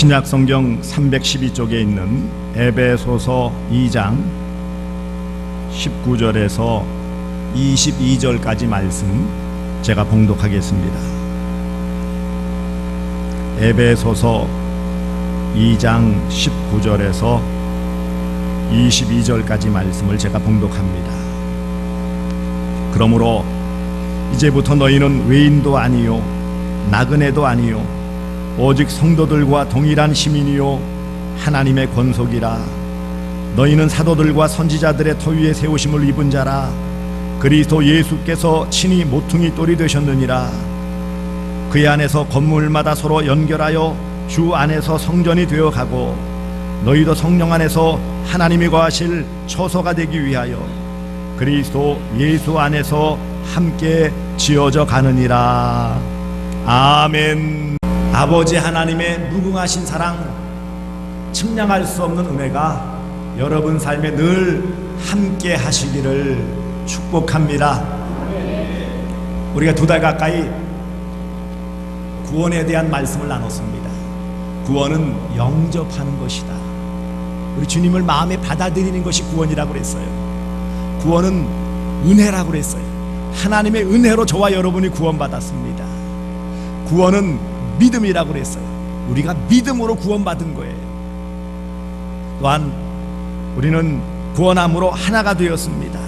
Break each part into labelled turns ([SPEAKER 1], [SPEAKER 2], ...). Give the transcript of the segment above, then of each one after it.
[SPEAKER 1] 신약성경 312쪽에 있는 에베소서 2장 19절에서 22절까지 말씀 제가 봉독하겠습니다. 에베소서 2장 19절에서 22절까지 말씀을 제가 봉독합니다. 그러므로 이제부터 너희는 외인도 아니요 나그네도 아니요 오직 성도들과 동일한 시민이요 하나님의 권속이라. 너희는 사도들과 선지자들의 터위에 세우심을 입은 자라. 그리스도 예수께서 친히 모퉁이 돌이 되셨느니라. 그의 안에서 건물마다 서로 연결하여 주 안에서 성전이 되어가고 너희도 성령 안에서 하나님이 거하실 처소가 되기 위하여 그리스도 예수 안에서 함께 지어져 가느니라. 아멘. 아버지 하나님의 무궁하신 사랑, 측량할 수 없는 은혜가 여러분 삶에 늘 함께 하시기를 축복합니다. 우리가 2달 가까이 구원에 대한 말씀을 나눴습니다. 구원은 영접하는 것이다. 우리 주님을 마음에 받아들이는 것이 구원이라고 그랬어요. 구원은 은혜라고 그랬어요. 하나님의 은혜로 저와 여러분이 구원받았습니다. 구원은 믿음이라고 그랬어요. 우리가 믿음으로 구원받은 거예요. 또한 우리는 구원함으로 하나가 되었습니다.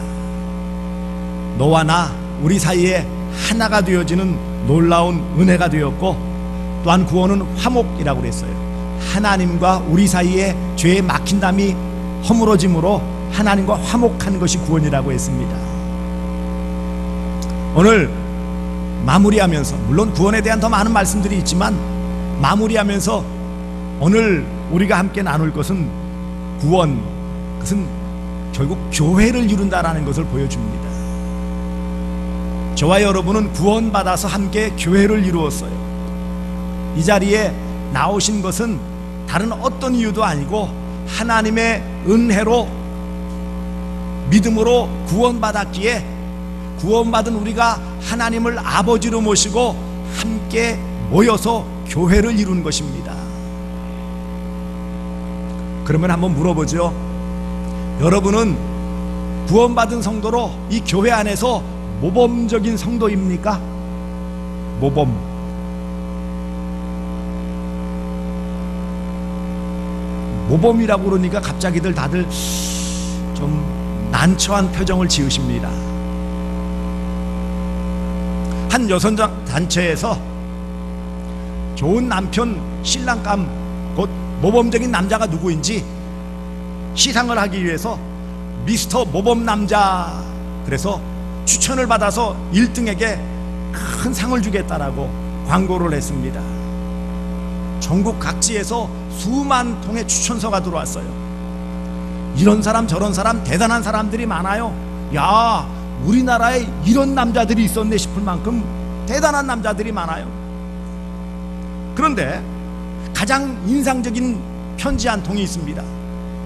[SPEAKER 1] 너와 나 우리 사이에 하나가 되어지는 놀라운 은혜가 되었고, 또한 구원은 화목이라고 그랬어요. 하나님과 우리 사이에 죄의 막힌담이 허물어짐으로 하나님과 화목한 것이 구원이라고 했습니다. 오늘 마무리하면서, 물론 구원에 대한 더 많은 말씀들이 있지만 마무리하면서 오늘 우리가 함께 나눌 것은 구원, 그것은 결국 교회를 이룬다라는 것을 보여줍니다. 저와 여러분은 구원받아서 함께 교회를 이루었어요. 이 자리에 나오신 것은 다른 어떤 이유도 아니고 하나님의 은혜로 믿음으로 구원받았기에 구원받은 우리가 하나님을 아버지로 모시고 함께 모여서 교회를 이룬 것입니다. 그러면 한번 물어보죠. 여러분은 구원받은 성도로 이 교회 안에서 모범적인 성도입니까? 모범이라고 그러니까 갑자기들 다들 좀 난처한 표정을 지으십니다. 한 여성장 단체에서 좋은 남편 신랑감, 곧 모범적인 남자가 누구인지 시상을 하기 위해서 미스터 모범 남자, 그래서 추천을 받아서 1등에게 큰 상을 주겠다라고 광고를 했습니다. 전국 각지에서 수만 통의 추천서가 들어왔어요. 이런 사람 저런 사람 대단한 사람들이 많아요. 야, 우리나라에 이런 남자들이 있었네 싶을 만큼 대단한 남자들이 많아요. 그런데 가장 인상적인 편지 한 통이 있습니다.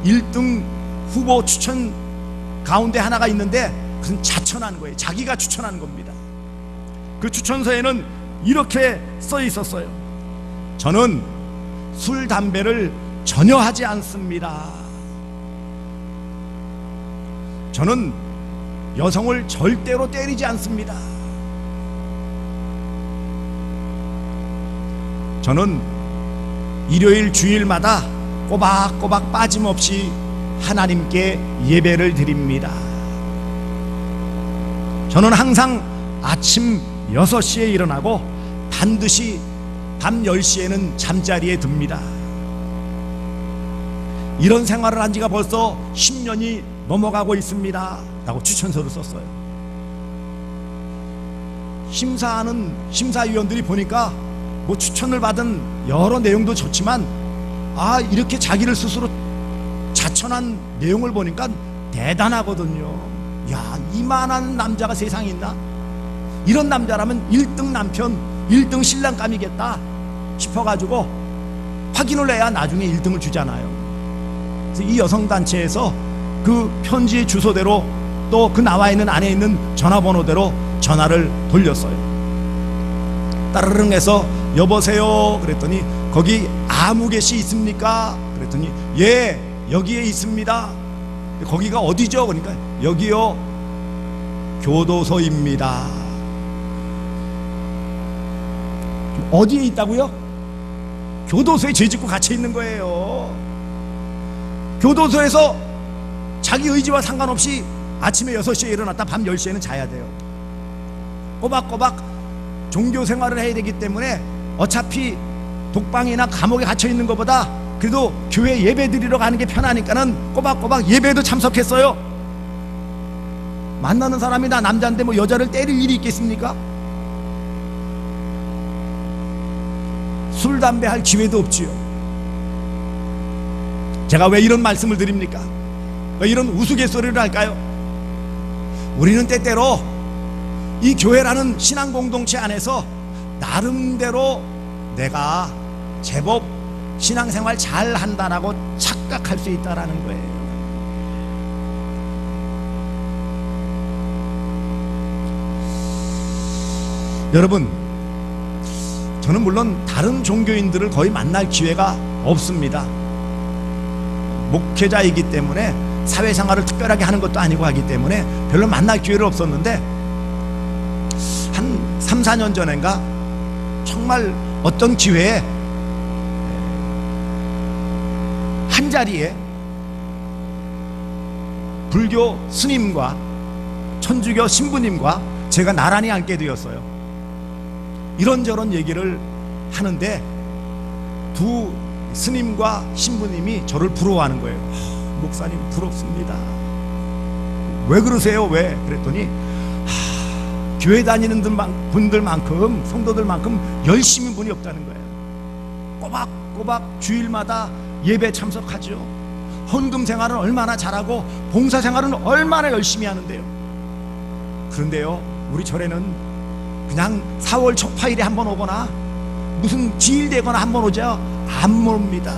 [SPEAKER 1] 1등 후보 추천 가운데 하나가 있는데 그것은 자천한 거예요. 자기가 추천한 겁니다. 그 추천서에는 이렇게 써 있었어요. 저는 술, 담배를 전혀 하지 않습니다. 저는 여성을 절대로 때리지 않습니다. 저는 일요일 주일마다 꼬박꼬박 빠짐없이 하나님께 예배를 드립니다. 저는 항상 아침 6시에 일어나고 반드시 밤 10시에는 잠자리에 듭니다. 이런 생활을 한 지가 벌써 10년이 넘어가고 있습니다 라고 추천서를 썼어요. 심사하는 심사위원들이 보니까 뭐 추천을 받은 여러 내용도 좋지만 이렇게 자기를 스스로 자천한 내용을 보니까 대단하거든요. 야, 이만한 남자가 세상에 있나? 이런 남자라면 1등 남편, 1등 신랑감이겠다 싶어가지고 확인을 해야 나중에 1등을 주잖아요. 그래서 이 여성단체에서 그 편지 주소대로 또 그 나와 있는 안에 있는 전화번호대로 전화를 돌렸어요. 따르릉 해서 여보세요 그랬더니 거기 아무개시 있습니까? 그랬더니 예, 여기에 있습니다. 거기가 어디죠? 그러니까 여기요, 교도소입니다. 어디에 있다고요? 교도소에 죄 짓고 갇혀 있는 거예요. 교도소에서 자기 의지와 상관없이 아침에 6시에 일어났다 밤 10시에는 자야 돼요. 꼬박꼬박 종교 생활을 해야 되기 때문에 어차피 독방이나 감옥에 갇혀 있는 것보다 그래도 교회 예배 드리러 가는 게 편하니까는 꼬박꼬박 예배도 참석했어요. 만나는 사람이 나 남자인데 뭐 여자를 때릴 일이 있겠습니까? 술, 담배 할 기회도 없지요. 제가 왜 이런 말씀을 드립니까? 왜 이런 우스갯소리를 할까요? 우리는 때때로 이 교회라는 신앙 공동체 안에서 나름대로 내가 제법 신앙생활 잘 한다라고 착각할 수 있다라는 거예요. 여러분, 저는 물론 다른 종교인들을 거의 만날 기회가 없습니다. 목회자이기 때문에 사회생활을 특별하게 하는 것도 아니고 하기 때문에 별로 만날 기회를 없었는데 한 3, 4년 전인가 정말 어떤 기회에 한 자리에 불교 스님과 천주교 신부님과 제가 나란히 앉게 되었어요. 이런저런 얘기를 하는데 두 스님과 신부님이 저를 부러워하는 거예요. 목사님 부럽습니다. 왜 그러세요? 왜? 그랬더니 교회 다니는 분들만큼, 성도들만큼 열심히 분이 없다는 거예요. 꼬박꼬박 주일마다 예배 참석하죠. 헌금 생활은 얼마나 잘하고 봉사 생활은 얼마나 열심히 하는데요. 그런데요, 우리 절에는 그냥 4월 초파일에 한번 오거나 무슨 기일 되거나 한번 오죠. 안 옵니다.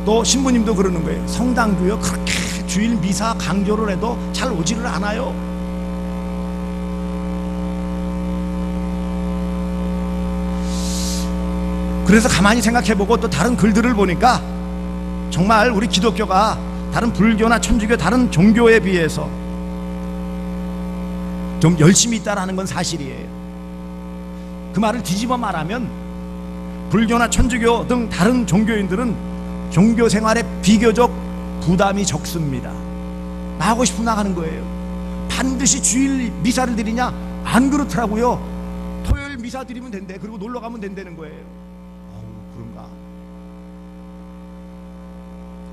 [SPEAKER 1] 또 신부님도 그러는 거예요. 성당도요, 그렇게 주일 미사 강조를 해도 잘 오지를 않아요. 그래서 가만히 생각해보고 또 다른 글들을 보니까 정말 우리 기독교가 다른 불교나 천주교 다른 종교에 비해서 좀 열심히 있다라는 건 사실이에요. 그 말을 뒤집어 말하면 불교나 천주교 등 다른 종교인들은 종교 생활에 비교적 부담이 적습니다. 나가고 싶으면 나가는 거예요. 반드시 주일 미사를 드리냐? 안 그렇더라고요. 토요일 미사 드리면 된대. 그리고 놀러 가면 된다는 거예요. 그런가?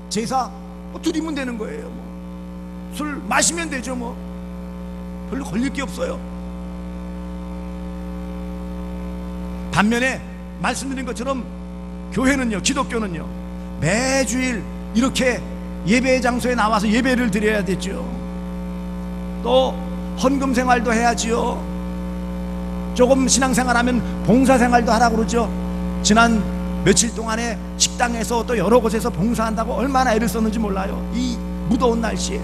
[SPEAKER 1] 제사 드리면 되는 거예요. 술 마시면 되죠. 별로 걸릴 게 없어요. 반면에 말씀드린 것처럼 교회는요, 기독교는요, 매주일 이렇게 예배 장소에 나와서 예배를 드려야 되죠. 또 헌금 생활도 해야지요. 조금 신앙생활하면 봉사생활도 하라고 그러죠. 지난 며칠 동안에 식당에서 또 여러 곳에서 봉사한다고 얼마나 애를 썼는지 몰라요. 이 무더운 날씨에.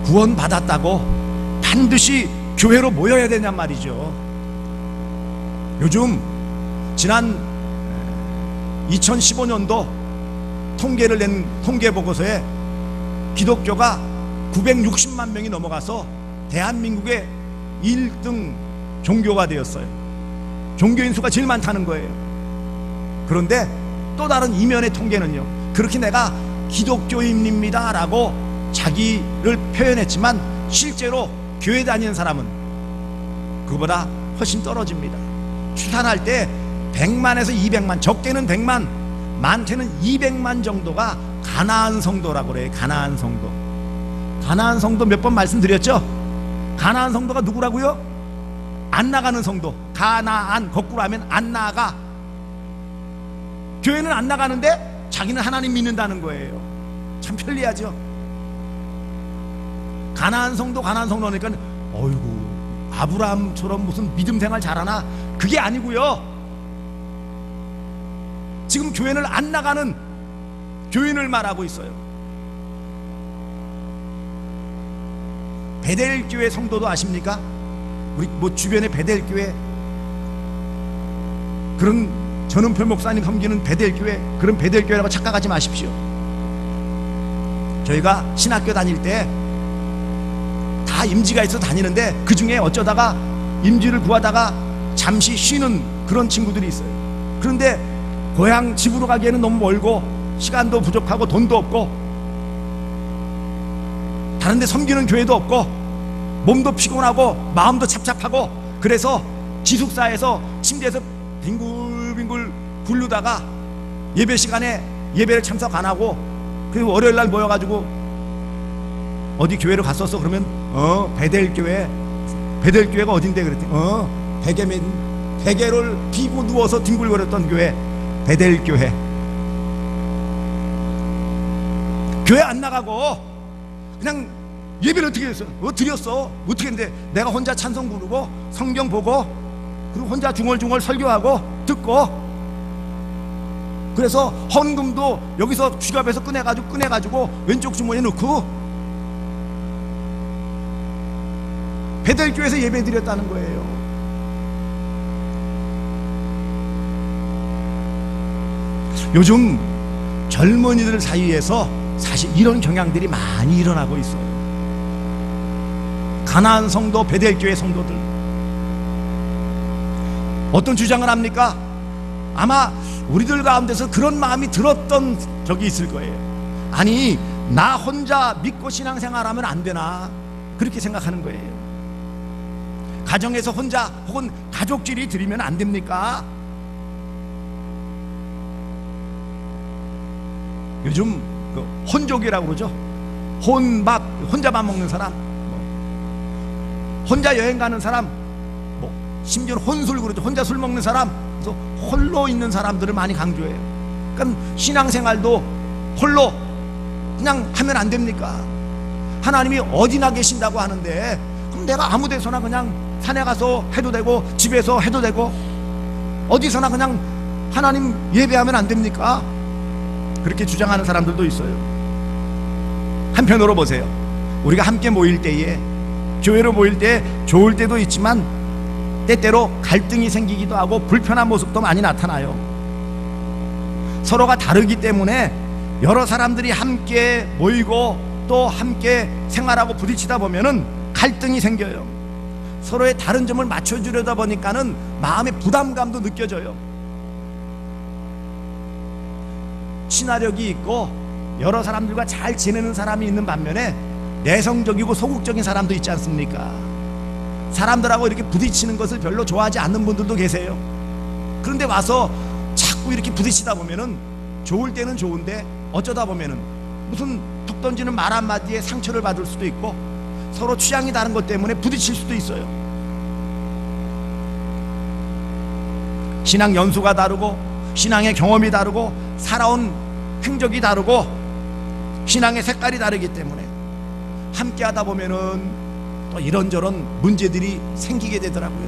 [SPEAKER 1] 구원 받았다고 반드시 교회로 모여야 되냔 말이죠. 요즘 지난 2015년도 통계를 낸 통계 보고서에 기독교가 960만 명이 넘어가서 대한민국의 1등 종교가 되었어요. 종교인 수가 제일 많다는 거예요. 그런데 또 다른 이면의 통계는요, 그렇게 내가 기독교인입니다 라고 자기를 표현했지만 실제로 교회 다니는 사람은 그보다 훨씬 떨어집니다. 추산할 때 100만에서 200만, 적게는 100만, 많게는 200만 정도가 가나안 성도라고 그래요. 가나안 성도. 가나안 성도 몇 번 말씀드렸죠? 가나안 성도가 누구라고요? 안 나가는 성도. 가나안 거꾸로 하면 안 나가. 교회는 안 나가는데 자기는 하나님 믿는다는 거예요. 참 편리하죠. 가나안 성도 하니까 어이구 아브라함처럼 무슨 믿음 생활 잘하나? 그게 아니고요. 지금 교회를 안 나가는 교인을 말하고 있어요. 베델 교회 성도도 아십니까? 우리 뭐 주변에 베델 교회, 그런 전은표 목사님 섬기는 베델 교회, 그런 베델 교회라고 착각하지 마십시오. 저희가 신학교 다닐 때 다 임지가 있어 다니는데 그 중에 어쩌다가 임지를 구하다가 잠시 쉬는 그런 친구들이 있어요. 그런데 고향 집으로 가기에는 너무 멀고 시간도 부족하고 돈도 없고 다른데 섬기는 교회도 없고 몸도 피곤하고 마음도 착잡하고, 그래서 기숙사에서 침대에서 빙글빙글 굴르다가 예배 시간에 예배를 참석 안 하고, 그리고 월요일날 모여가지고 어디 교회를 갔었어? 그러면 베델교회. 베델교회가 어딘데? 그랬더니 베개를 비고 누워서 뒹굴거렸던 교회, 베델교회. 교회 안 나가고 그냥 예배를 어떻게 했어? 드렸어. 어떻게 했는데 내가 혼자 찬송 부르고 성경 보고 그리고 혼자 중얼중얼 설교하고 듣고, 그래서 헌금도 여기서 지갑에서 꺼내가지고 왼쪽 주머니에 넣고 베델교회에서 예배 드렸다는 거예요. 요즘 젊은이들 사이에서 사실 이런 경향들이 많이 일어나고 있어요. 가나안 성도, 베델교회 성도들 어떤 주장을 합니까? 아마 우리들 가운데서 그런 마음이 들었던 적이 있을 거예요. 아니, 나 혼자 믿고 신앙생활하면 안 되나, 그렇게 생각하는 거예요. 가정에서 혼자 혹은 가족끼리 드리면 안 됩니까? 요즘 혼족이라고 그러죠. 혼자만 먹는 사람, 혼자 여행 가는 사람, 심지어 혼술 그러죠. 혼자 술 먹는 사람. 그래서 홀로 있는 사람들을 많이 강조해요. 그러니까 신앙생활도 홀로 그냥 하면 안 됩니까? 하나님이 어디나 계신다고 하는데 그럼 내가 아무 데서나 그냥 산에 가서 해도 되고 집에서 해도 되고 어디서나 그냥 하나님 예배하면 안 됩니까? 그렇게 주장하는 사람들도 있어요. 한편으로 보세요. 우리가 함께 모일 때에, 교회로 모일 때 좋을 때도 있지만 때때로 갈등이 생기기도 하고 불편한 모습도 많이 나타나요. 서로가 다르기 때문에 여러 사람들이 함께 모이고 또 함께 생활하고 부딪히다 보면은 갈등이 생겨요. 서로의 다른 점을 맞춰주려다 보니까는 마음의 부담감도 느껴져요. 친화력이 있고 여러 사람들과 잘 지내는 사람이 있는 반면에 내성적이고 소극적인 사람도 있지 않습니까? 사람들하고 이렇게 부딪히는 것을 별로 좋아하지 않는 분들도 계세요. 그런데 와서 자꾸 이렇게 부딪히다 보면은 좋을 때는 좋은데 어쩌다 보면은 무슨 툭 던지는 말 한마디에 상처를 받을 수도 있고 서로 취향이 다른 것 때문에 부딪힐 수도 있어요. 신앙 연수가 다르고 신앙의 경험이 다르고 살아온 행적이 다르고 신앙의 색깔이 다르기 때문에 함께 하다 보면은 또 이런저런 문제들이 생기게 되더라고요.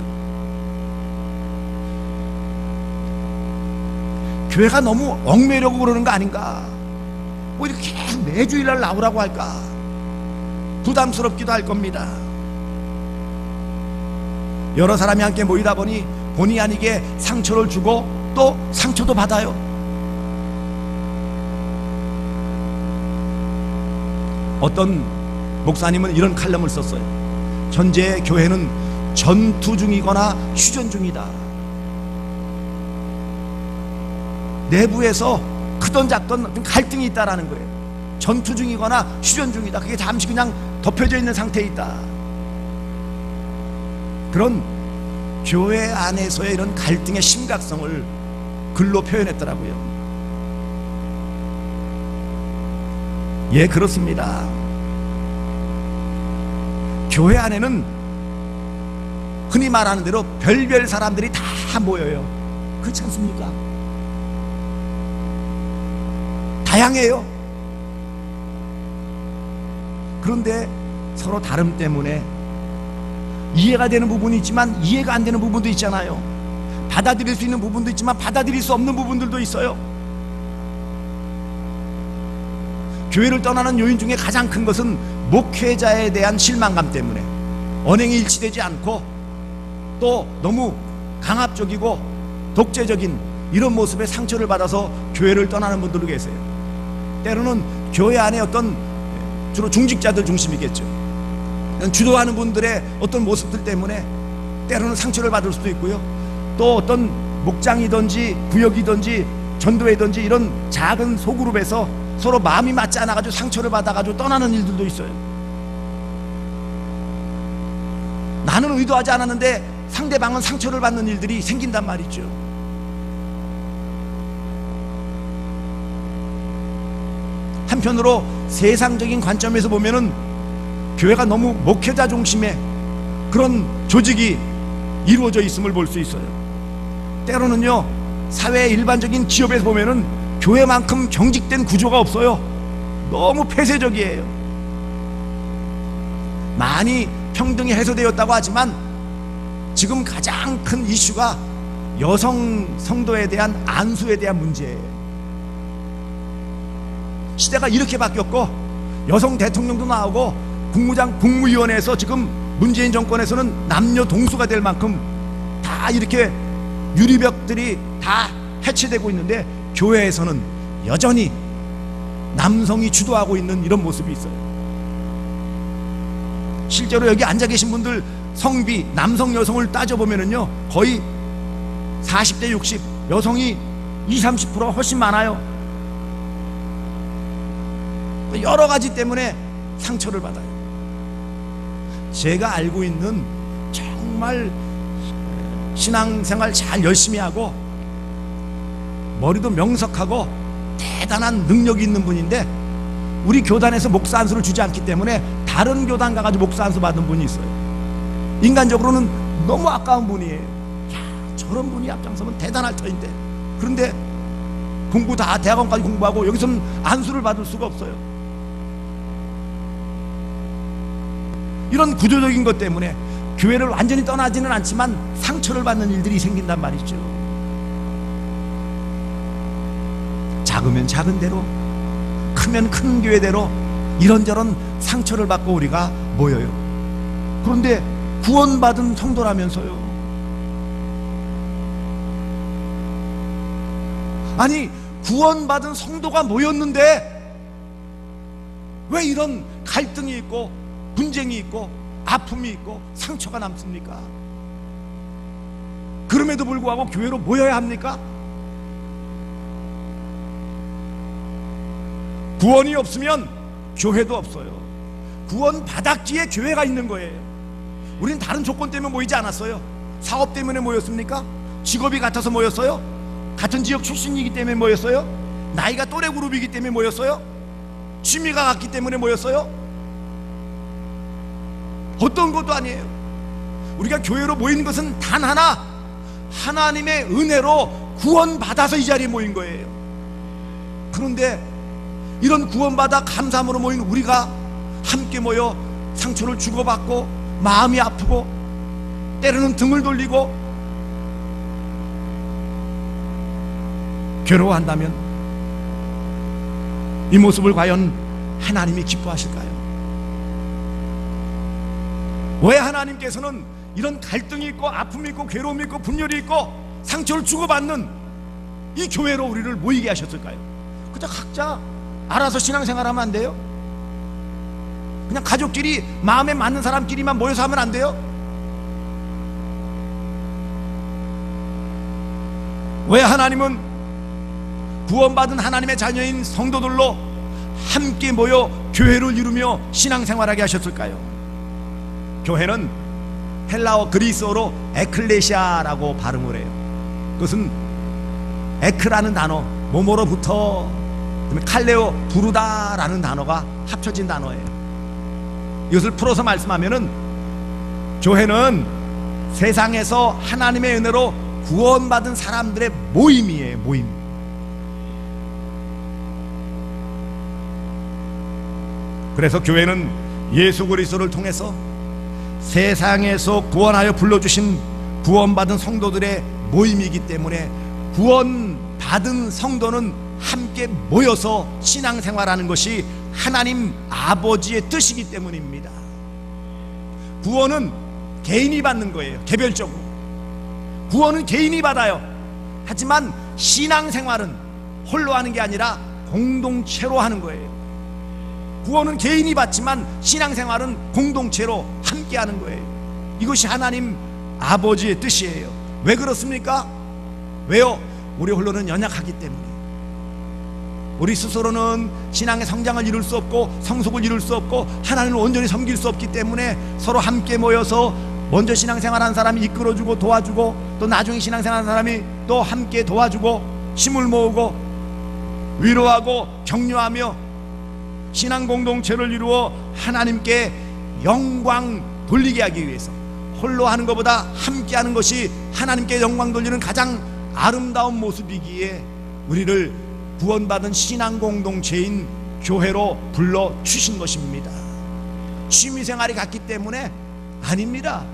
[SPEAKER 1] 교회가 너무 얽매려고 그러는 거 아닌가? 뭐 이렇게 계속 매주일날 나오라고 할까? 부담스럽기도 할 겁니다. 여러 사람이 함께 모이다 보니 본의 아니게 상처를 주고 또 상처도 받아요. 어떤 목사님은 이런 칼럼을 썼어요. 현재 교회는 전투 중이거나 휴전 중이다. 내부에서 크던 작던 갈등이 있다라는 거예요. 전투 중이거나 휴전 중이다. 그게 잠시 그냥 덮여져 있는 상태에 있다. 그런 교회 안에서의 이런 갈등의 심각성을 글로 표현했더라고요. 예, 그렇습니다. 교회 안에는 흔히 말하는 대로 별별 사람들이 다 모여요. 그렇지 않습니까? 다양해요. 그런데 서로 다름 때문에 이해가 되는 부분이 있지만 이해가 안 되는 부분도 있잖아요. 받아들일 수 있는 부분도 있지만 받아들일 수 없는 부분들도 있어요. 교회를 떠나는 요인 중에 가장 큰 것은 목회자에 대한 실망감 때문에 언행이 일치되지 않고 또 너무 강압적이고 독재적인 이런 모습에 상처를 받아서 교회를 떠나는 분들도 계세요. 때로는 교회 안에 어떤 주로 중직자들 중심이겠죠. 주도하는 분들의 어떤 모습들 때문에 때로는 상처를 받을 수도 있고요. 또 어떤 목장이든지 구역이든지 전도회든지 이런 작은 소그룹에서 서로 마음이 맞지 않아가지고 상처를 받아가지고 떠나는 일들도 있어요. 나는 의도하지 않았는데 상대방은 상처를 받는 일들이 생긴단 말이죠. 한편으로 세상적인 관점에서 보면은 교회가 너무 목회자 중심의 그런 조직이 이루어져 있음을 볼 수 있어요. 때로는요, 사회 일반적인 기업에서 보면은 교회만큼 경직된 구조가 없어요. 너무 폐쇄적이에요. 많이 평등이 해소되었다고 하지만 지금 가장 큰 이슈가 여성 성도에 대한 안수에 대한 문제예요. 시대가 이렇게 바뀌었고 여성 대통령도 나오고 국무위원회에서 지금 문재인 정권에서는 남녀 동수가 될 만큼 다 이렇게 유리벽들이 다 해체되고 있는데 교회에서는 여전히 남성이 주도하고 있는 이런 모습이 있어요. 실제로 여기 앉아 계신 분들 성비 남성 여성을 따져보면은요 거의 40대 60 여성이 20-30% 훨씬 많아요. 여러 가지 때문에 상처를 받아요. 제가 알고 있는 정말 신앙생활 잘 열심히 하고 머리도 명석하고 대단한 능력이 있는 분인데 우리 교단에서 목사 안수를 주지 않기 때문에 다른 교단 가가지고 목사 안수 받은 분이 있어요. 인간적으로는 너무 아까운 분이에요. 야, 저런 분이 앞장서면 대단할 터인데 그런데 공부 다 대학원까지 공부하고 여기서는 안수를 받을 수가 없어요. 이런 구조적인 것 때문에 교회를 완전히 떠나지는 않지만 상처를 받는 일들이 생긴단 말이죠. 작으면 작은 대로 크면 큰 교회대로 이런저런 상처를 받고 우리가 모여요. 그런데 구원받은 성도라면서요. 아니 구원받은 성도가 모였는데 왜 이런 갈등이 있고 분쟁이 있고 아픔이 있고 상처가 남습니까? 그럼에도 불구하고 교회로 모여야 합니까? 구원이 없으면 교회도 없어요. 구원 받았기에 교회가 있는 거예요. 우린 다른 조건 때문에 모이지 않았어요. 사업 때문에 모였습니까? 직업이 같아서 모였어요? 같은 지역 출신이기 때문에 모였어요? 나이가 또래 그룹이기 때문에 모였어요? 취미가 같기 때문에 모였어요? 어떤 것도 아니에요. 우리가 교회로 모인 것은 단 하나, 하나님의 은혜로 구원받아서 이 자리에 모인 거예요. 그런데 이런 구원받아 감사함으로 모인 우리가 함께 모여 상처를 주고받고 마음이 아프고 때로는 등을 돌리고 괴로워한다면 이 모습을 과연 하나님이 기뻐하실까요? 왜 하나님께서는 이런 갈등이 있고 아픔이 있고 괴로움이 있고 분열이 있고 상처를 주고받는 이 교회로 우리를 모이게 하셨을까요? 그저 각자 알아서 신앙생활하면 안 돼요? 그냥 가족끼리 마음에 맞는 사람끼리만 모여서 하면 안 돼요? 왜 하나님은 구원받은 하나님의 자녀인 성도들로 함께 모여 교회를 이루며 신앙생활하게 하셨을까요? 교회는 헬라어 그리스어로 에클레시아라고 발음을 해요. 그것은 에크라는 단어, 모모로부터 그다음에 칼레오, 부르다라는 단어가 합쳐진 단어예요. 이것을 풀어서 말씀하면은 교회는 세상에서 하나님의 은혜로 구원받은 사람들의 모임이에요. 모임. 그래서 교회는 예수 그리스도를 통해서 세상에서 구원하여 불러주신 구원받은 성도들의 모임이기 때문에 구원받은 성도는 함께 모여서 신앙생활하는 것이 하나님 아버지의 뜻이기 때문입니다. 구원은 개인이 받는 거예요. 개별적으로 구원은 개인이 받아요. 하지만 신앙생활은 홀로 하는 게 아니라 공동체로 하는 거예요. 구원은 개인이 받지만 신앙생활은 공동체로 함께 하는 거예요. 이것이 하나님 아버지의 뜻이에요. 왜 그렇습니까? 왜요? 우리 홀로는 연약하기 때문에. 우리 스스로는 신앙의 성장을 이룰 수 없고 성숙을 이룰 수 없고 하나님을 온전히 섬길 수 없기 때문에 서로 함께 모여서 먼저 신앙생활하는 사람이 이끌어주고 도와주고 또 나중에 신앙생활하는 사람이 또 함께 도와주고 힘을 모으고 위로하고 격려하며 신앙 공동체를 이루어 하나님께 영광 돌리게 하기 위해서 홀로 하는 것보다 함께 하는 것이 하나님께 영광 돌리는 가장 아름다운 모습이기에 우리를 구원받은 신앙 공동체인 교회로 불러주신 것입니다. 취미생활이 같기 때문에 아닙니다.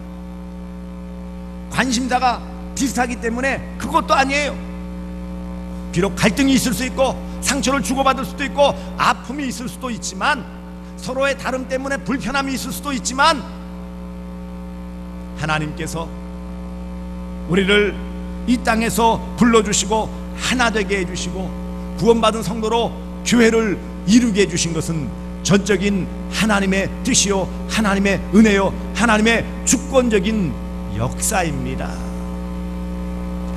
[SPEAKER 1] 관심사가 비슷하기 때문에 그것도 아니에요. 비록 갈등이 있을 수 있고 상처를 주고받을 수도 있고 아픔이 있을 수도 있지만 서로의 다름 때문에 불편함이 있을 수도 있지만 하나님께서 우리를 이 땅에서 불러주시고 하나 되게 해주시고 구원받은 성도로 교회를 이루게 해주신 것은 전적인 하나님의 뜻이요 하나님의 은혜요 하나님의 주권적인 역사입니다.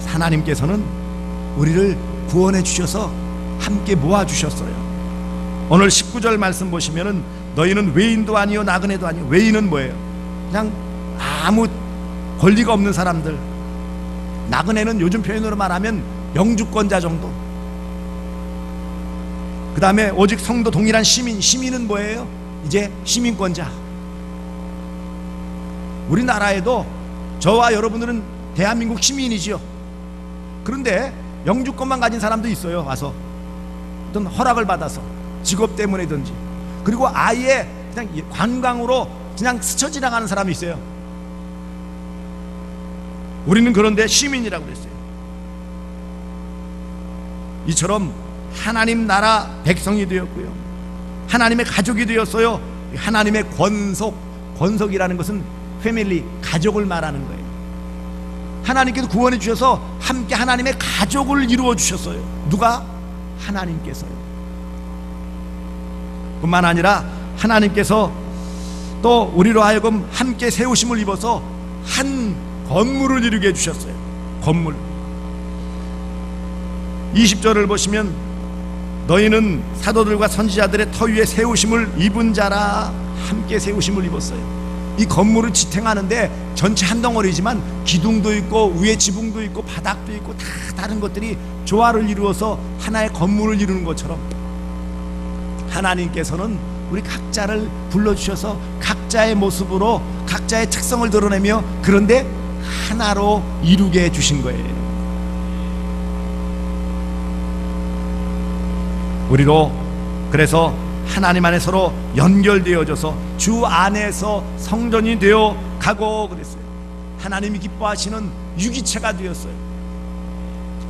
[SPEAKER 1] 하나님께서는 우리를 구원해 주셔서 함께 모아주셨어요. 오늘 19절 말씀 보시면은 너희는 외인도 아니요 나그네도 아니요. 외인은 뭐예요? 그냥 아무 권리가 없는 사람들. 나그네는 요즘 표현으로 말하면 영주권자 정도. 그 다음에 오직 성도 동일한 시민. 시민은 뭐예요? 이제 시민권자. 우리나라에도 저와 여러분들은 대한민국 시민이지요. 그런데 영주권만 가진 사람도 있어요. 와서 어떤 허락을 받아서 직업 때문이든지 그리고 아예 그냥 관광으로 그냥 스쳐 지나가는 사람이 있어요. 우리는 그런데 시민이라고 그랬어요. 이처럼 하나님 나라 백성이 되었고요 하나님의 가족이 되었어요. 하나님의 권속이라는 것은 패밀리, 가족을 말하는 거예요. 하나님께서 구원해 주셔서 함께 하나님의 가족을 이루어 주셨어요. 누가? 하나님께서요. 뿐만 아니라 하나님께서 또 우리로 하여금 함께 세우심을 입어서 한 건물을 이루게 해주셨어요. 건물. 20절을 보시면 너희는 사도들과 선지자들의 터 위에 세우심을 입은 자라. 함께 세우심을 입었어요. 이 건물을 지탱하는데 전체 한 덩어리지만 기둥도 있고 위에 지붕도 있고 바닥도 있고 다 다른 것들이 조화를 이루어서 하나의 건물을 이루는 것처럼 하나님께서는 우리 각자를 불러주셔서 각자의 모습으로 각자의 특성을 드러내며 그런데 하나로 이루게 해주신 거예요. 우리로 그래서 하나님 안에 서로 연결되어져서 주 안에서 성전이 되어 가고 그랬어요. 하나님이 기뻐하시는 유기체가 되었어요.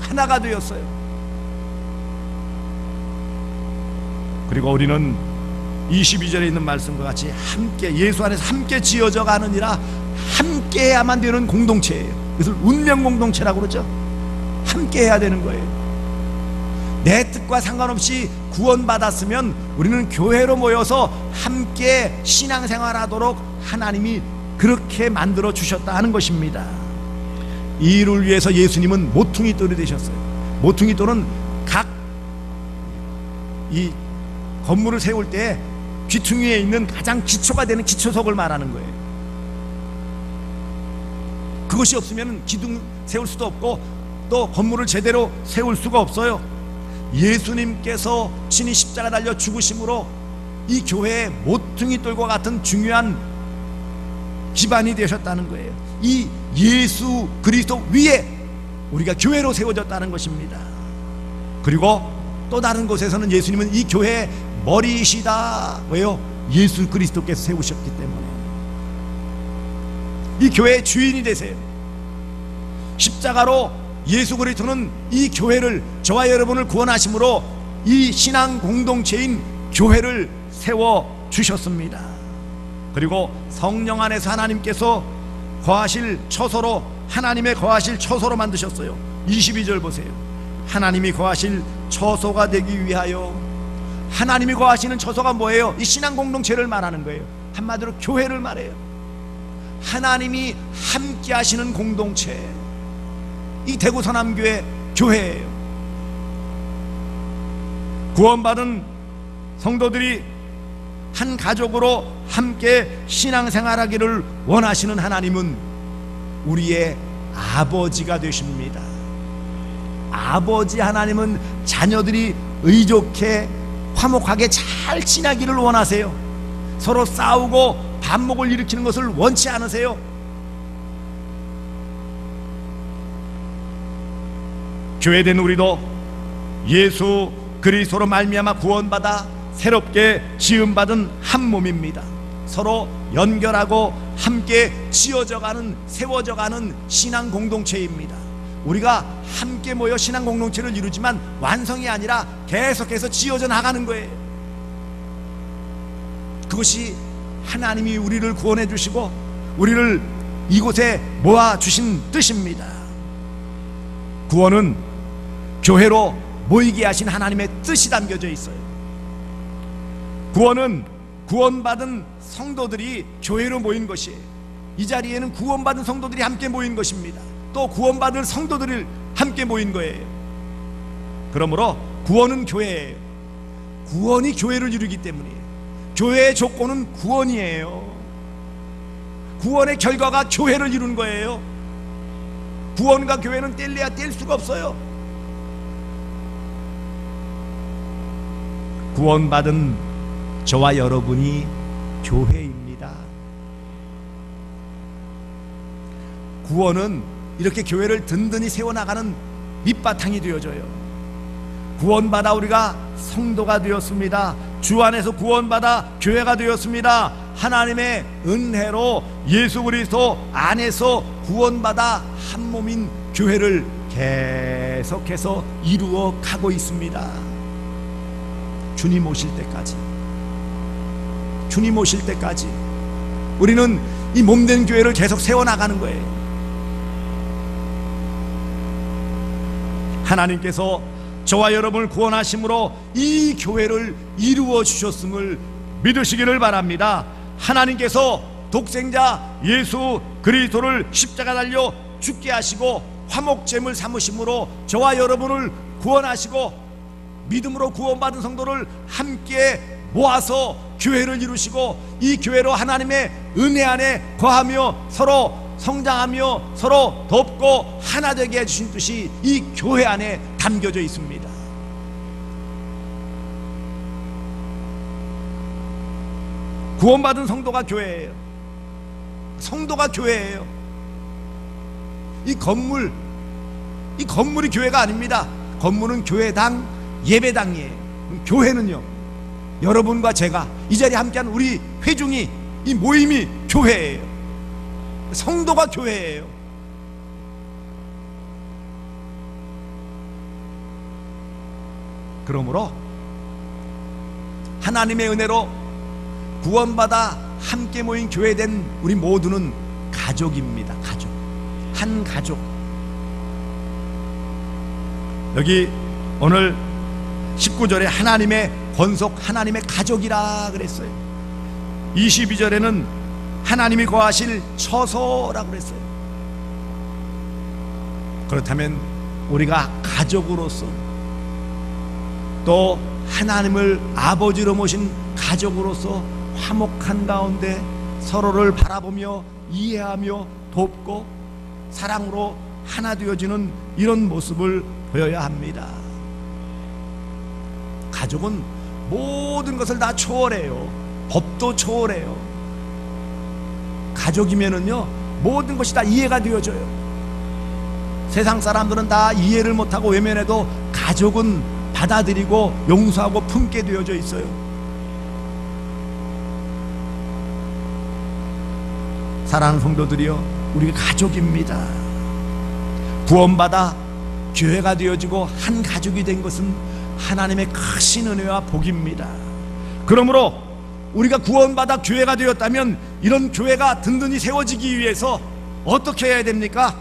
[SPEAKER 1] 하나가 되었어요. 그리고 우리는 22절에 있는 말씀과 같이 함께 예수 안에서 함께 지어져 가느니라. 함께 해야만 되는 공동체예요. 그래서 운명 공동체라고 그러죠. 함께 해야 되는 거예요. 내 뜻과 상관없이 구원받았으면 우리는 교회로 모여서 함께 신앙생활하도록 하나님이 그렇게 만들어 주셨다 하는 것입니다. 이 일을 위해서 예수님은 모퉁이 돌이 되셨어요. 모퉁이 돌은 각 이 건물을 세울 때 귀퉁이에 있는 가장 기초가 되는 기초석을 말하는 거예요. 그것이 없으면 기둥 세울 수도 없고 또 건물을 제대로 세울 수가 없어요. 예수님께서 친히 십자가 달려 죽으심으로 이 교회의 모퉁이 돌과 같은 중요한 기반이 되셨다는 거예요. 이 예수 그리스도 위에 우리가 교회로 세워졌다는 것입니다. 그리고 또 다른 곳에서는 예수님은 이 교회의 머리이시다. 왜요? 예수 그리스도께서 세우셨기 때문에. 이 교회의 주인이 되세요. 십자가로 예수 그리스도는 이 교회를, 저와 여러분을 구원하심으로 이 신앙 공동체인 교회를 세워 주셨습니다. 그리고 성령 안에서 하나님께서 거하실 처소로, 하나님의 거하실 처소로 만드셨어요. 22절 보세요. 하나님이 거하실 처소가 되기 위하여. 하나님이 거하시는 처소가 뭐예요? 이 신앙 공동체를 말하는 거예요. 한마디로 교회를 말해요. 하나님이 함께 하시는 공동체, 이 대구 서남교회 교회예요. 구원받은 성도들이 한 가족으로 함께 신앙생활하기를 원하시는 하나님은 우리의 아버지가 되십니다. 아버지 하나님은 자녀들이 의좋게 화목하게 잘 지내기를 원하세요. 서로 싸우고 반목을 일으키는 것을 원치 않으세요. 교회된 우리도 예수 그리스도로 말미암아 구원받아 새롭게 지음받은 한 몸입니다. 서로 연결하고 함께 지어져가는, 세워져가는 신앙 공동체입니다. 우리가 함께 모여 신앙 공동체를 이루지만 완성이 아니라 계속해서 지어져 나가는 거예요. 그것이 하나님이 우리를 구원해 주시고 우리를 이곳에 모아 주신 뜻입니다. 구원은 교회로 모이게 하신 하나님의 뜻이 담겨져 있어요. 구원은 구원받은 성도들이 교회로 모인 것이에요. 이 자리에는 구원받은 성도들이 함께 모인 것입니다. 또 구원받을 성도들이 함께 모인 거예요. 그러므로 구원은 교회예요. 구원이 교회를 이루기 때문이에요. 교회의 조건은 구원이에요. 구원의 결과가 교회를 이루는 거예요. 구원과 교회는 뗄래야 뗄 수가 없어요. 구원받은 저와 여러분이 교회입니다. 구원은 이렇게 교회를 든든히 세워나가는 밑바탕이 되어줘요. 구원받아 우리가 성도가 되었습니다. 주 안에서 구원받아 교회가 되었습니다. 하나님의 은혜로 예수 그리스도 안에서 구원받아 한 몸인 교회를 계속해서 이루어 가고 있습니다. 주님 오실 때까지, 주님 오실 때까지 우리는 이 몸된 교회를 계속 세워나가는 거예요. 하나님께서 저와 여러분을 구원하심으로 이 교회를 이루어 주셨음을 믿으시기를 바랍니다. 하나님께서 독생자 예수 그리스도를 십자가 달려 죽게 하시고 화목제물 삼으심으로 저와 여러분을 구원하시고 믿음으로 구원받은 성도를 함께 모아서 교회를 이루시고 이 교회로 하나님의 은혜 안에 거하며 서로 성장하며 서로 돕고 하나 되게 해주신 뜻이 이 교회 안에 담겨져 있습니다. 구원받은 성도가 교회예요. 성도가 교회예요. 이 건물이 교회가 아닙니다. 건물은 교회당, 예배당이에요. 교회는요, 여러분과 제가 이 자리에 함께하는 우리 회중이, 이 모임이 교회예요. 성도가 교회예요. 그러므로 하나님의 은혜로 구원받아 함께 모인 교회된 우리 모두는 가족입니다. 가족, 한 가족. 여기 오늘 19절에 하나님의 권속, 하나님의 가족이라 그랬어요. 22절에는 하나님이 거하실 처소라고 그랬어요. 그렇다면 우리가 가족으로서 또 하나님을 아버지로 모신 가족으로서 화목한 가운데 서로를 바라보며 이해하며 돕고 사랑으로 하나 되어지는 이런 모습을 보여야 합니다. 가족은 모든 것을 다 초월해요. 법도 초월해요. 가족이면은요, 모든 것이 다 이해가 되어져요. 세상 사람들은 다 이해를 못하고 외면해도 가족은 받아들이고 용서하고 품게 되어져 있어요. 사랑하는 성도들이여, 우리가 가족입니다. 구원받아 교회가 되어지고 한 가족이 된 것은 하나님의 크신 은혜와 복입니다. 그러므로 우리가 구원받아 교회가 되었다면 이런 교회가 든든히 세워지기 위해서 어떻게 해야 됩니까?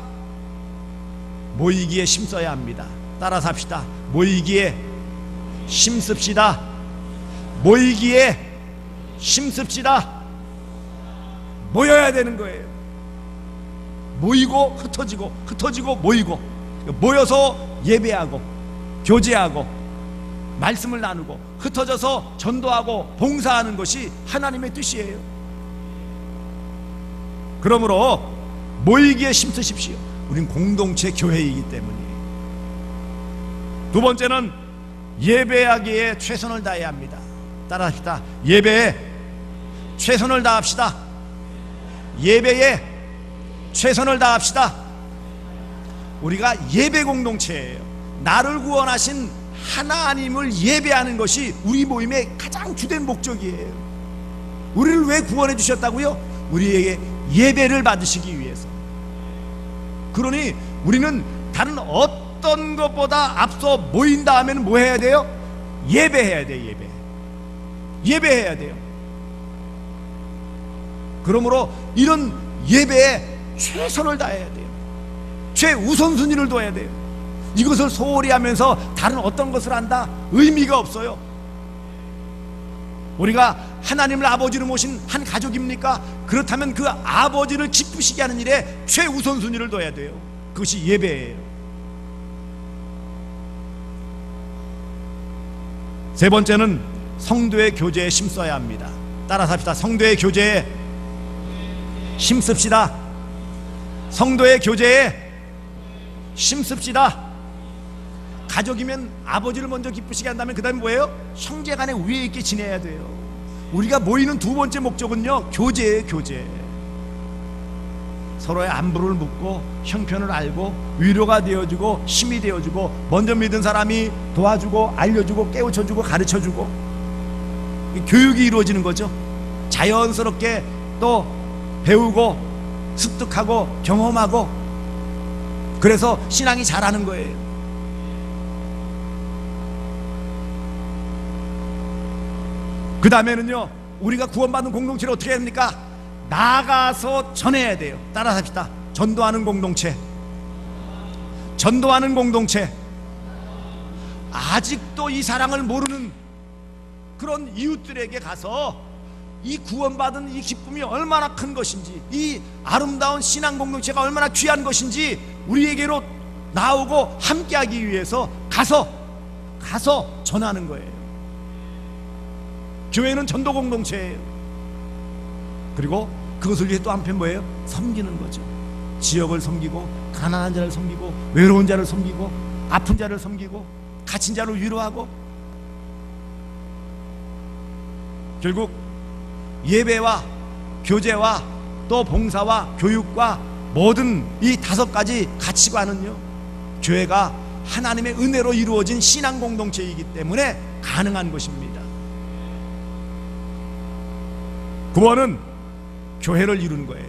[SPEAKER 1] 모이기에 힘써야 합니다. 따라서 합시다. 모이기에 힘씁시다. 모이기에 힘씁시다. 모여야 되는 거예요. 모이고 흩어지고, 흩어지고 모이고, 모여서 예배하고 교제하고 말씀을 나누고 흩어져서 전도하고 봉사하는 것이 하나님의 뜻이에요. 그러므로 모이기에 힘쓰십시오. 우린 공동체 교회이기 때문이에요. 두 번째는 예배하기에 최선을 다해야 합니다. 따라합시다. 예배에 최선을 다합시다. 예배에 최선을 다합시다. 우리가 예배 공동체예요. 나를 구원하신 하나님을 예배하는 것이 우리 모임의 가장 주된 목적이에요. 우리를 왜 구원해 주셨다고요? 우리에게 예배를 받으시기 위해서. 그러니 우리는 다른 어떤 것보다 앞서 모인다 하면 뭐 해야 돼요? 예배해야 돼요. 예배해야 돼요. 그러므로 이런 예배에 최선을 다해야 돼요. 최우선순위를 둬야 돼요. 이것을 소홀히 하면서 다른 어떤 것을 한다? 의미가 없어요. 우리가 하나님을 아버지로 모신 한 가족입니까? 그렇다면 그 아버지를 기쁘시게 하는 일에 최우선순위를 둬야 돼요. 그것이 예배예요. 세 번째는 성도의 교제에 힘써야 합니다. 따라서 합시다. 성도의 교제에 힘씁시다. 성도의 교제에 힘씁시다. 가족이면 아버지를 먼저 기쁘시게 한다면 그 다음에 뭐예요? 형제간에 위에 있게 지내야 돼요. 우리가 모이는 두 번째 목적은요, 교제예요. 교제. 서로의 안부를 묻고 형편을 알고 위로가 되어주고 힘이 되어주고 먼저 믿은 사람이 도와주고 알려주고 깨우쳐주고 가르쳐주고 교육이 이루어지는 거죠. 자연스럽게 또 배우고 습득하고 경험하고 그래서 신앙이 자라는 거예요. 그 다음에는요, 우리가 구원받은 공동체를 어떻게 해야 됩니까? 나가서 전해야 돼요. 따라서 합시다. 전도하는 공동체. 전도하는 공동체. 아직도 이 사랑을 모르는 그런 이웃들에게 가서 이 구원받은 이 기쁨이 얼마나 큰 것인지, 이 아름다운 신앙 공동체가 얼마나 귀한 것인지 우리에게로 나오고 함께하기 위해서 가서 전하는 거예요. 교회는 전도 공동체예요. 그리고 그것을 위해 또 한편 뭐예요? 섬기는 거죠. 지역을 섬기고 가난한 자를 섬기고 외로운 자를 섬기고 아픈 자를 섬기고 갇힌 자를 위로하고, 결국 예배와 교제와 또 봉사와 교육과 모든 이 다섯 가지 가치관은요, 교회가 하나님의 은혜로 이루어진 신앙 공동체이기 때문에 가능한 것입니다. 구원은 교회를 이루는 거예요.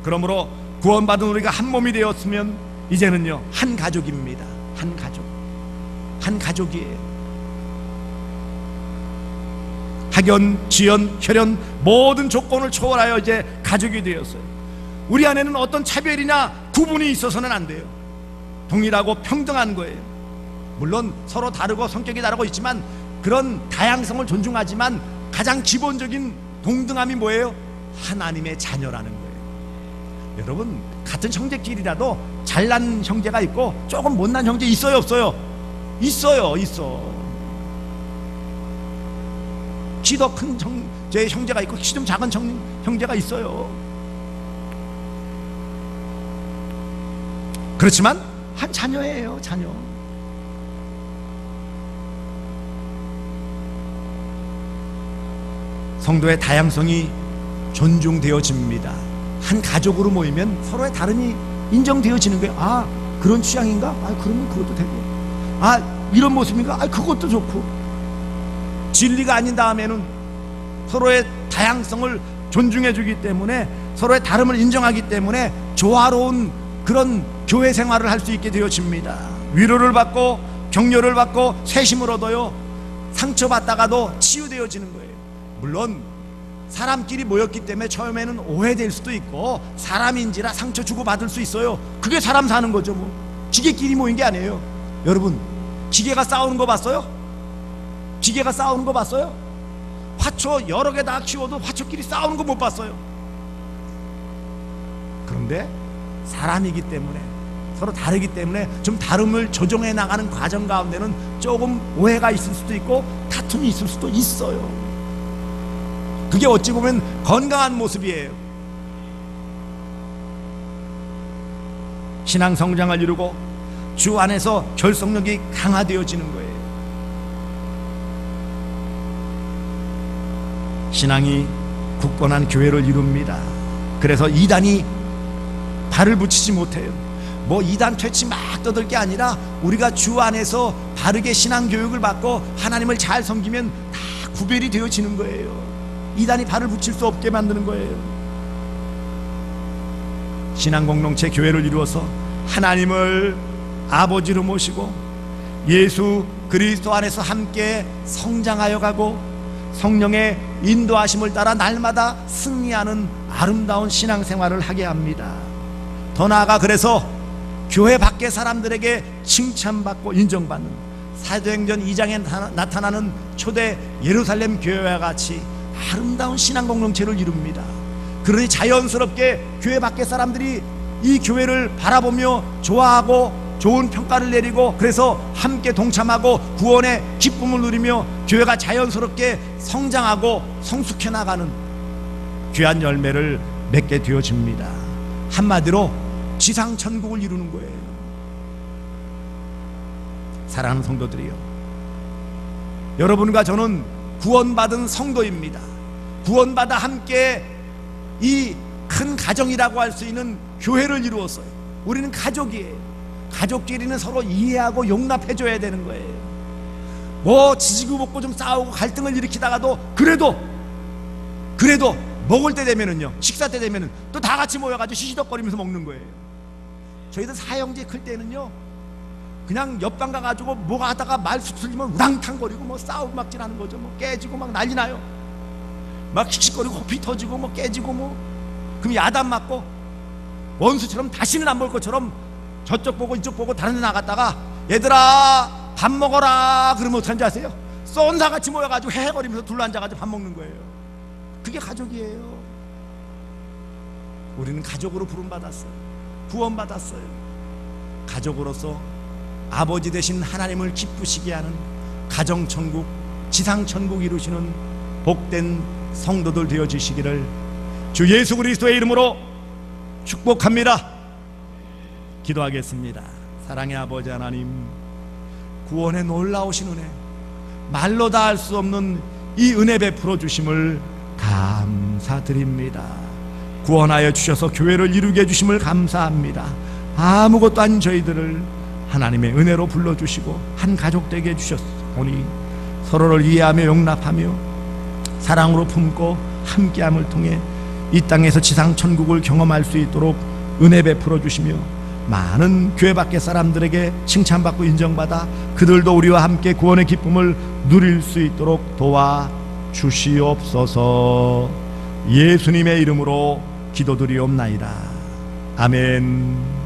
[SPEAKER 1] 그러므로 구원받은 우리가 한 몸이 되었으면 이제는요, 한 가족입니다. 한 가족. 한 가족이에요. 학연, 지연, 혈연 모든 조건을 초월하여 이제 가족이 되었어요. 우리 안에는 어떤 차별이나 구분이 있어서는 안 돼요. 동일하고 평등한 거예요. 물론 서로 다르고 성격이 다르고 있지만 그런 다양성을 존중하지만 가장 기본적인 동등함이 뭐예요? 하나님의 자녀라는 거예요. 여러분, 같은 형제끼리라도 잘난 형제가 있고 조금 못난 형제 있어요, 없어요? 있어요. 키 더 큰 형제가 있고 키 좀 작은 형제가 있어요. 그렇지만 한 자녀예요, 자녀. 성도의 다양성이 존중되어집니다. 한 가족으로 모이면 서로의 다름이 인정되어지는 거예요. 아, 그런 취향인가? 아, 그러면 그것도 되고, 아, 이런 모습인가? 아, 그것도 좋고. 진리가 아닌 다음에는 서로의 다양성을 존중해 주기 때문에, 서로의 다름을 인정하기 때문에 조화로운 그런 교회 생활을 할 수 있게 되어집니다. 위로를 받고 격려를 받고 세심을 얻어요. 상처받다가도 치유되어지는 거예요. 물론 사람끼리 모였기 때문에 처음에는 오해될 수도 있고 사람인지라 상처 주고받을 수 있어요. 그게 사람 사는 거죠. 뭐 기계끼리 모인 게 아니에요. 여러분, 기계가 싸우는 거 봤어요? 기계가 싸우는 거 봤어요? 화초 여러 개 다 키워도 화초끼리 싸우는 거 못 봤어요. 그런데 사람이기 때문에, 서로 다르기 때문에 좀 다름을 조정해 나가는 과정 가운데는 조금 오해가 있을 수도 있고 다툼이 있을 수도 있어요. 그게 어찌 보면 건강한 모습이에요. 신앙 성장을 이루고 주 안에서 결속력이 강화되어지는 거예요. 신앙이 굳건한 교회를 이룹니다. 그래서 이단이 발을 붙이지 못해요. 뭐 이단 퇴치 막 떠들 게 아니라 우리가 주 안에서 바르게 신앙 교육을 받고 하나님을 잘 섬기면 다 구별이 되어지는 거예요. 이단이 발을 붙일 수 없게 만드는 거예요. 신앙 공동체 교회를 이루어서 하나님을 아버지로 모시고 예수 그리스도 안에서 함께 성장하여 가고 성령의 인도하심을 따라 날마다 승리하는 아름다운 신앙생활을 하게 합니다. 더 나아가 그래서 교회 밖의 사람들에게 칭찬받고 인정받는 사도행전 2장에 나타나는 초대 예루살렘 교회와 같이 아름다운 신앙 공동체를 이룹니다. 그러니 자연스럽게 교회 밖의 사람들이 이 교회를 바라보며 좋아하고 좋은 평가를 내리고 그래서 함께 동참하고 구원의 기쁨을 누리며 교회가 자연스럽게 성장하고 성숙해 나가는 귀한 열매를 맺게 되어집니다. 한마디로 지상 천국을 이루는 거예요. 사랑하는 성도들이요, 여러분과 저는 구원받은 성도입니다. 구원받아 함께 이 큰 가정이라고 할 수 있는 교회를 이루었어요. 우리는 가족이에요. 가족끼리는 서로 이해하고 용납해줘야 되는 거예요. 뭐 지지고 볶고 좀 싸우고 갈등을 일으키다가도 그래도 먹을 때 되면은요, 식사 때 되면은 또 다 같이 모여가지고 시시덕거리면서 먹는 거예요. 저희들 사형제 클 때는요, 그냥 옆방 가가지고 뭐가 하다가 말 수틀리면 우당탕거리고 뭐 싸우고 막질하는 거죠. 뭐 깨지고 막 난리 나요. 막 킥킥거리고 호피 터지고 뭐 깨지고 뭐, 그럼 야단 맞고 원수처럼 다시는 안 볼 것처럼 저쪽 보고 이쪽 보고 다른 데 나갔다가 얘들아 밥 먹어라 그러면 어떡하는지 아세요? 쏜사같이 모여가지고 헤헤거리면서 둘러앉아가지고 밥 먹는 거예요. 그게 가족이에요. 우리는 가족으로 부름받았어요. 구원받았어요. 가족으로서 아버지 되신 하나님을 기쁘시게 하는 가정천국, 지상천국 이루시는 복된 성도들 되어주시기를 주 예수 그리스도의 이름으로 축복합니다. 기도하겠습니다. 사랑의 아버지 하나님, 구원의 놀라우신 은혜, 말로 다 할 수 없는 이 은혜 베풀어 주심을 감사드립니다. 구원하여 주셔서 교회를 이루게 해주심을 감사합니다. 아무것도 아닌 저희들을 하나님의 은혜로 불러주시고 한 가족 되게 해주셨으니 서로를 이해하며 용납하며 사랑으로 품고 함께함을 통해 이 땅에서 지상 천국을 경험할 수 있도록 은혜 베풀어 주시며 많은 교회 밖의 사람들에게 칭찬받고 인정받아 그들도 우리와 함께 구원의 기쁨을 누릴 수 있도록 도와주시옵소서. 예수님의 이름으로 기도드리옵나이다. 아멘.